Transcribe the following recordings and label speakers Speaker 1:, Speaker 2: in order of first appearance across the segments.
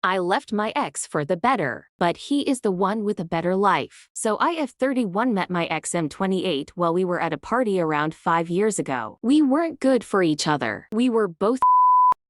Speaker 1: I left my ex for the better, but he is the one with a better life. So I have 31 met my ex M28 while we were at a party around 5 years ago. We weren't good for each other. We were both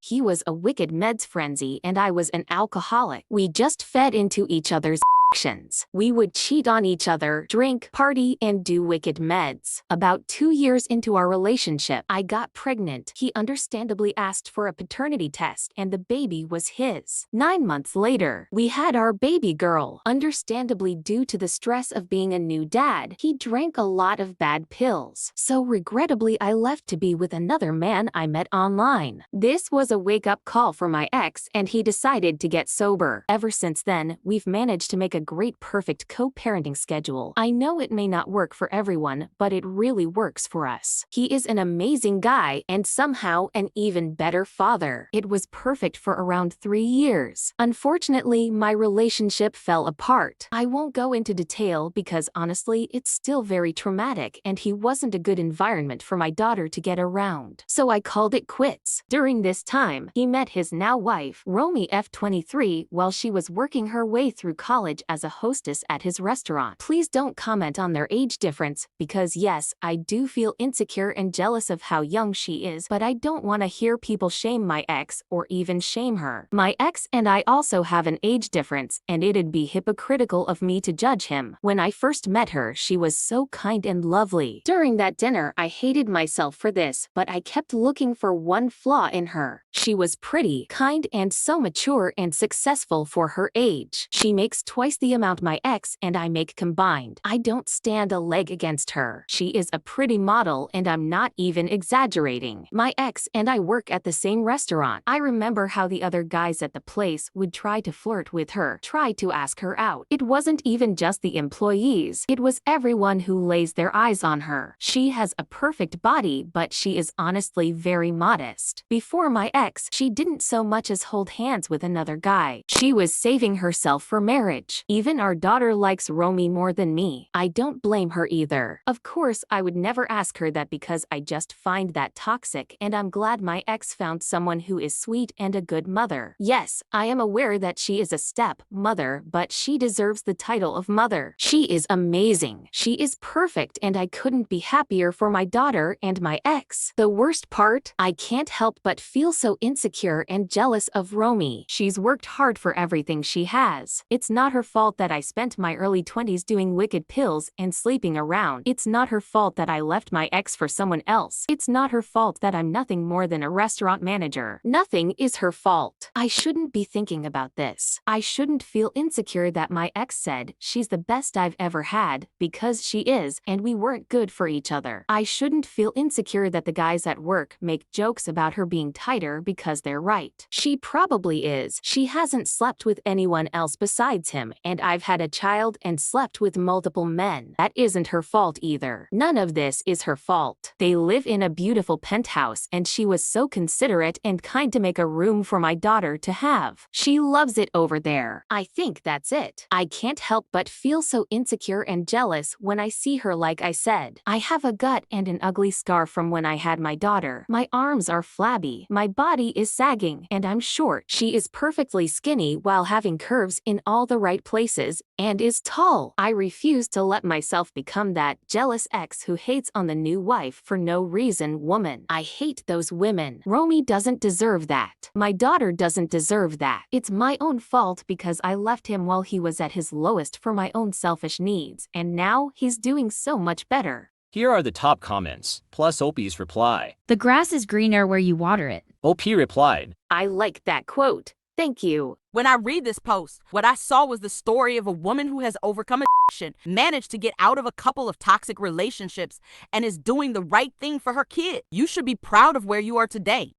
Speaker 1: He was a wicked meds frenzy and I was an alcoholic. We just fed into each other's actions. We would cheat on each other, drink, party, and do wicked meds. About 2 years into our relationship, I got pregnant. He understandably asked for a paternity test and the baby was his. 9 months later, we had our baby girl. Understandably, due to the stress of being a new dad, he drank a lot of bad pills. So regrettably, I left to be with another man I met online. This was a wake-up call for my ex and he decided to get sober. Ever since then, we've managed to make a great perfect co-parenting schedule. I know it may not work for everyone, but it really works for us. He is an amazing guy and somehow an even better father. It was perfect for around 3 years. Unfortunately, my relationship fell apart. I won't go into detail because honestly, it's still very traumatic and he wasn't a good environment for my daughter to get around. So I called it quits. During this time, he met his now wife, Romy F23, while she was working her way through college as a hostess at his restaurant. Please don't comment on their age difference because yes, I do feel insecure and jealous of how young she is, but I don't want to hear people shame my ex or even shame her. My ex and I also have an age difference and it'd be hypocritical of me to judge him. When I first met her, she was so kind and lovely. During that dinner, I hated myself for this, but I kept looking for one flaw in her. She was pretty, kind, and so mature and successful for her age. She makes twice the amount my ex and I make combined. I don't stand a leg against her. She is a pretty model and I'm not even exaggerating. My ex and I work at the same restaurant. I remember how the other guys at the place would try to flirt with her, try to ask her out. It wasn't even just the employees. It was everyone who lays their eyes on her. She has a perfect body, but she is honestly very modest. Before my ex, she didn't so much as hold hands with another guy. She was saving herself for marriage. Even our daughter likes Romy more than me. I don't blame her either. Of course, I would never ask her that because I just find that toxic and I'm glad my ex found someone who is sweet and a good mother. Yes, I am aware that she is a step-mother, but she deserves the title of mother. She is amazing. She is perfect and I couldn't be happier for my daughter and my ex. The worst part? I can't help but feel so insecure and jealous of Romy. She's worked hard for everything she has. It's not her fault that I spent my early 20s doing wicked pills and sleeping around. It's not her fault that I left my ex for someone else. It's not her fault that I'm nothing more than a restaurant manager. Nothing is her fault. I shouldn't be thinking about this. I shouldn't feel insecure that my ex said she's the best I've ever had because she is and we weren't good for each other. I shouldn't feel insecure that the guys at work make jokes about her being tighter because they're right. She probably is. She hasn't slept with anyone else besides him and I've had a child and slept with multiple men. That isn't her fault either. None of this is her fault. They live in a beautiful penthouse and she was so considerate and kind to make a room for my daughter to have. She loves it over there. I think that's it. I can't help but feel so insecure and jealous when I see her. Like I said, I have a gut and an ugly scar from when I had my daughter. My arms are flabby, my body is sagging, and I'm short. She is perfectly skinny while having curves in all the right places and is tall. I refuse to let myself become that jealous ex who hates on the new wife for no reason woman. I hate those women. Romy doesn't deserve that. My daughter doesn't deserve that. It's my own fault because I left him while he was at his lowest for my own selfish needs, and now he's doing so much better.
Speaker 2: Here are the top comments, plus OP's reply.
Speaker 3: The grass is greener where you water it.
Speaker 2: OP replied,
Speaker 1: I like that quote. Thank you.
Speaker 4: When I read this post, what I saw was the story of a woman who has overcome addiction, managed to get out of a couple of toxic relationships, and is doing the right thing for her kid. You should be proud of where you are today.